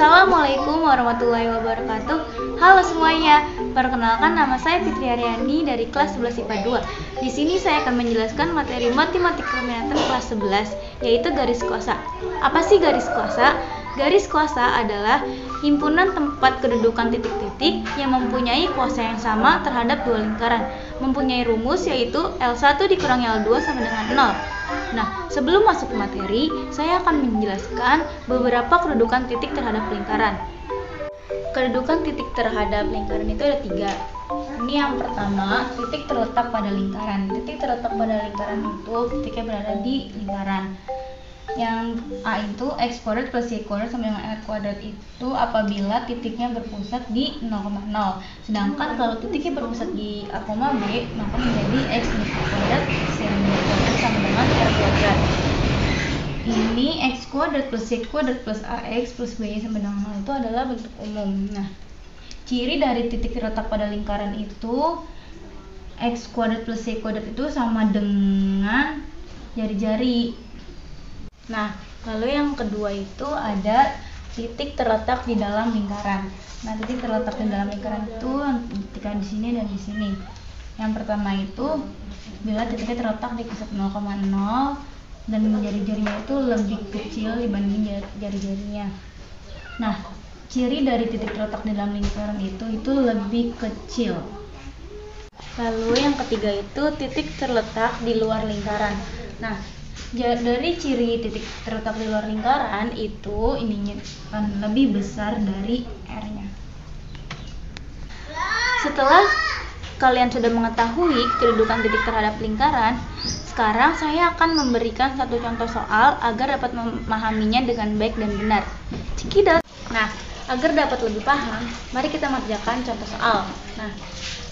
Assalamualaikum warahmatullahi wabarakatuh. Halo semuanya, perkenalkan nama saya Fitri Aryani dari kelas 11 IPA 2. Di sini saya akan menjelaskan materi matematika keminatan kelas 11, yaitu garis kuasa. Apa sih garis kuasa? Garis kuasa adalah himpunan tempat kedudukan titik-titik yang mempunyai kuasa yang sama terhadap dua lingkaran, mempunyai rumus yaitu L1 dikurangi L2 sama dengan 0. Nah, sebelum masuk ke materi, saya akan menjelaskan beberapa kedudukan titik terhadap lingkaran. Kedudukan titik terhadap lingkaran itu ada 3. Ini yang pertama, titik terletak pada lingkaran. Titik terletak pada lingkaran itu titiknya berada di lingkaran. Yang A itu x kuadrat plus y kuadrat sama dengan r kuadrat itu apabila titiknya berpusat di 0,0. Sedangkan kalau titiknya berpusat di A, B, maka menjadi x kuadrat plus y kuadrat sama dengan r kuadrat. Ini x kuadrat plus y kuadrat plus ax plus by sama dengan 0 itu adalah bentuk umum. Nah, ciri dari titik terletak pada lingkaran itu x kuadrat plus y kuadrat itu sama dengan jari-jari. Nah, lalu yang kedua itu ada titik terletak di dalam lingkaran. Nah, titik terletak di dalam lingkaran itu ketika di sini dan di sini. Yang pertama itu bila titiknya terletak di pusat 0,0 dan jari-jarinya itu lebih kecil dibanding jari-jarinya. Nah, ciri dari titik terletak di dalam lingkaran itu lebih kecil. Lalu yang ketiga itu titik terletak di luar lingkaran. Nah, dari ciri titik terletak di luar lingkaran itu ininya akan lebih besar dari R-nya. Setelah kalian sudah mengetahui kedudukan titik terhadap lingkaran, sekarang saya akan memberikan satu contoh soal agar dapat memahaminya dengan baik dan benar. Cekidot. Nah, agar dapat lebih paham, mari kita mengerjakan contoh soal. Nah,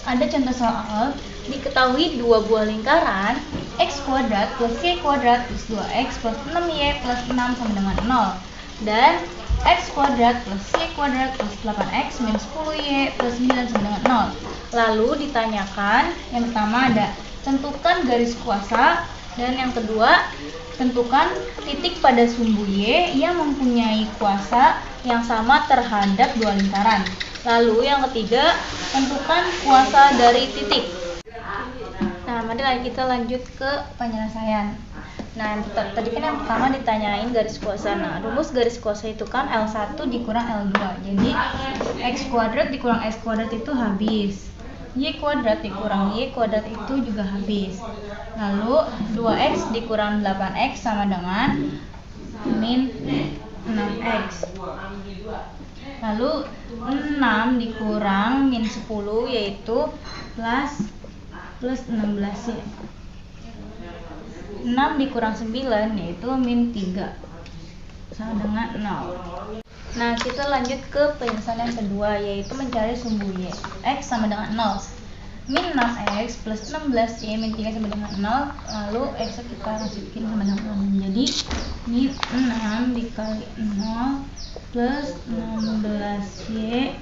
ada contoh soal, diketahui dua buah lingkaran x kuadrat plus y kuadrat plus 2x plus 6y plus 6 sama dengan 0 dan x kuadrat plus y kuadrat plus 8x minus 10y plus 9 sama dengan 0. Lalu ditanyakan, yang pertama ada tentukan garis kuasa dan yang kedua tentukan titik pada sumbu y yang mempunyai kuasa yang sama terhadap dua lingkaran. Lalu yang ketiga, tentukan kuasa dari titik. Nah, mari kita lanjut ke penyelesaian. Nah, tadi kan yang pertama ditanyain garis kuasa. Nah, rumus garis kuasa itu kan L1 dikurang L2. Jadi, x kuadrat dikurang x kuadrat itu habis. Y kuadrat dikurang y kuadrat itu juga habis. Lalu, 2x dikurang 8x sama dengan min 6x. Lalu 6 dikurang min 10 yaitu plus 16 ya. 6 dikurang 9 yaitu min 3 sama dengan 0. Nah, kita lanjut ke penyelesaian yang kedua yaitu mencari sumbu y. X sama dengan 0. Min 6x plus 16y min 3 sama dengan 0. Lalu x kita masukin sama dengan 0. Jadi min 6 dikali 0 plus 16y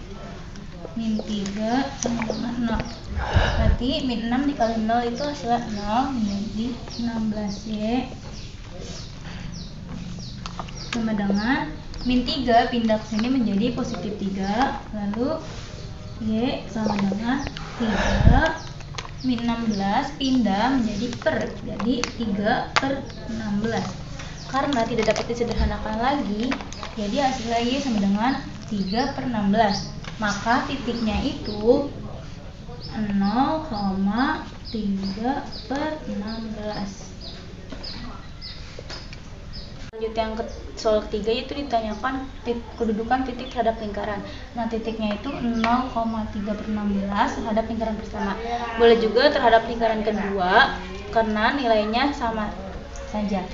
min 3 sama dengan 0. Berarti min 6 dikali 0 itu hasilnya 0 menjadi 16y sama dengan min 3 pindah ke sini menjadi positif 3. Lalu y sama dengan 3 min 16 pindah menjadi per, jadi 3 per 16. Karena tidak dapat disederhanakan lagi, jadi hasilnya y sama dengan 3 per 16. Maka titiknya itu 0,3 per 16. Lanjut yang soal ketiga yaitu ditanyakan kedudukan titik terhadap lingkaran. Nah, titiknya itu 0,3 per 16 terhadap lingkaran pertama. Boleh juga terhadap lingkaran kedua karena nilainya sama saja.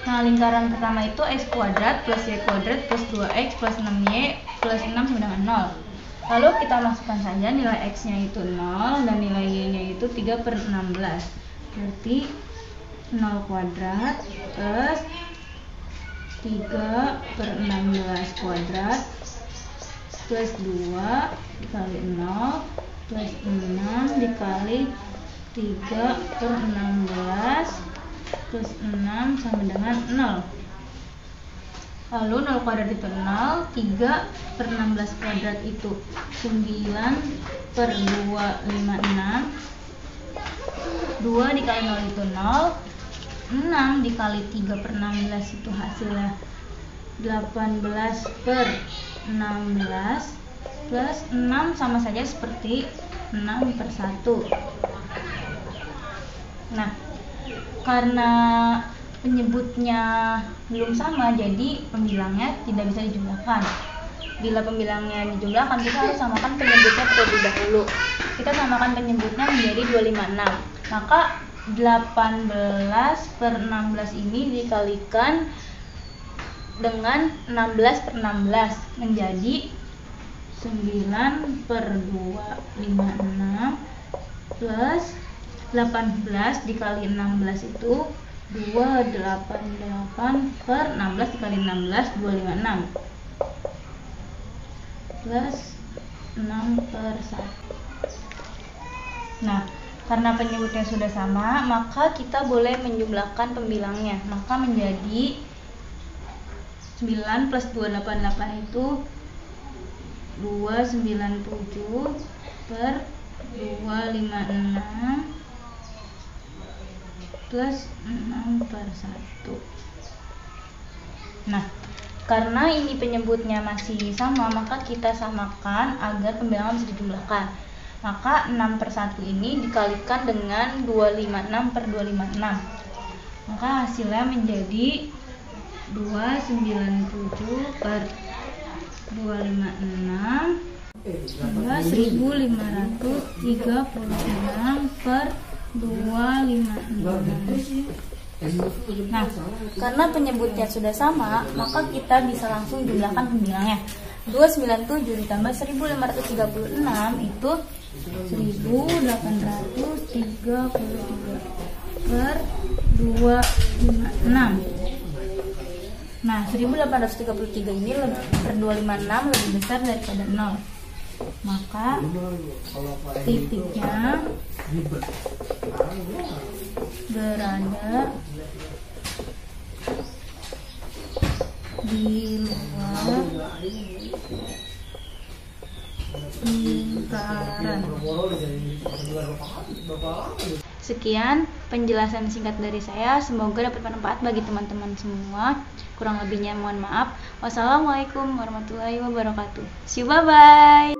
Nah, lingkaran pertama itu x kuadrat plus y kuadrat plus 2x plus 6y plus 6 sama dengan 0. Lalu kita masukkan saja nilai x-nya itu 0 dan nilai y-nya itu 3 per 16. Berarti 0 kuadrat plus 3 per 16 kuadrat plus 2 dikali 0 plus 6 dikali 3 per 16 plus 6 sama dengan 0. Lalu 0 kuadrat itu 0, 3 per 16 kuadrat itu 9 per 256. 2 dikali 0 itu 0, 6 dikali 3 per 16 itu hasilnya 18 per 16 plus 6 sama saja seperti 6 per 1. Nah, karena penyebutnya belum sama, jadi pembilangnya tidak bisa dijumlahkan. Bila pembilangnya dijumlahkan, kita harus samakan penyebutnya terlebih dahulu. Kita samakan penyebutnya menjadi 256. Maka 18 per 16 ini dikalikan dengan 16 per 16 menjadi 9 per 256 plus 18 dikali 16 itu 288 per 16 dikali 16 256 plus 6 per 1. Nah, karena penyebutnya sudah sama, maka kita boleh menjumlahkan pembilangnya. Maka menjadi 9 plus 288 itu 297 per 256 plus 6 per 1. Nah, karena ini penyebutnya masih sama, maka kita samakan agar pembilangan bisa dijumlahkan. Maka 6 per 1 ini dikalikan dengan 256 per 256. Maka hasilnya menjadi 297 per 256 adalah 1536 per 256. Nah, karena penyebutnya sudah sama, maka kita bisa langsung jumlahkan pembilangnya. 297 ditambah 1536 itu 1833 per 256. Nah, 1833 ini per 256 lebih besar daripada 0. Maka titiknya berada di luar lingkaran. Sekian penjelasan singkat dari saya, semoga dapat bermanfaat bagi teman-teman semua. Kurang lebihnya mohon maaf. Wassalamualaikum warahmatullahi wabarakatuh. See you, bye bye.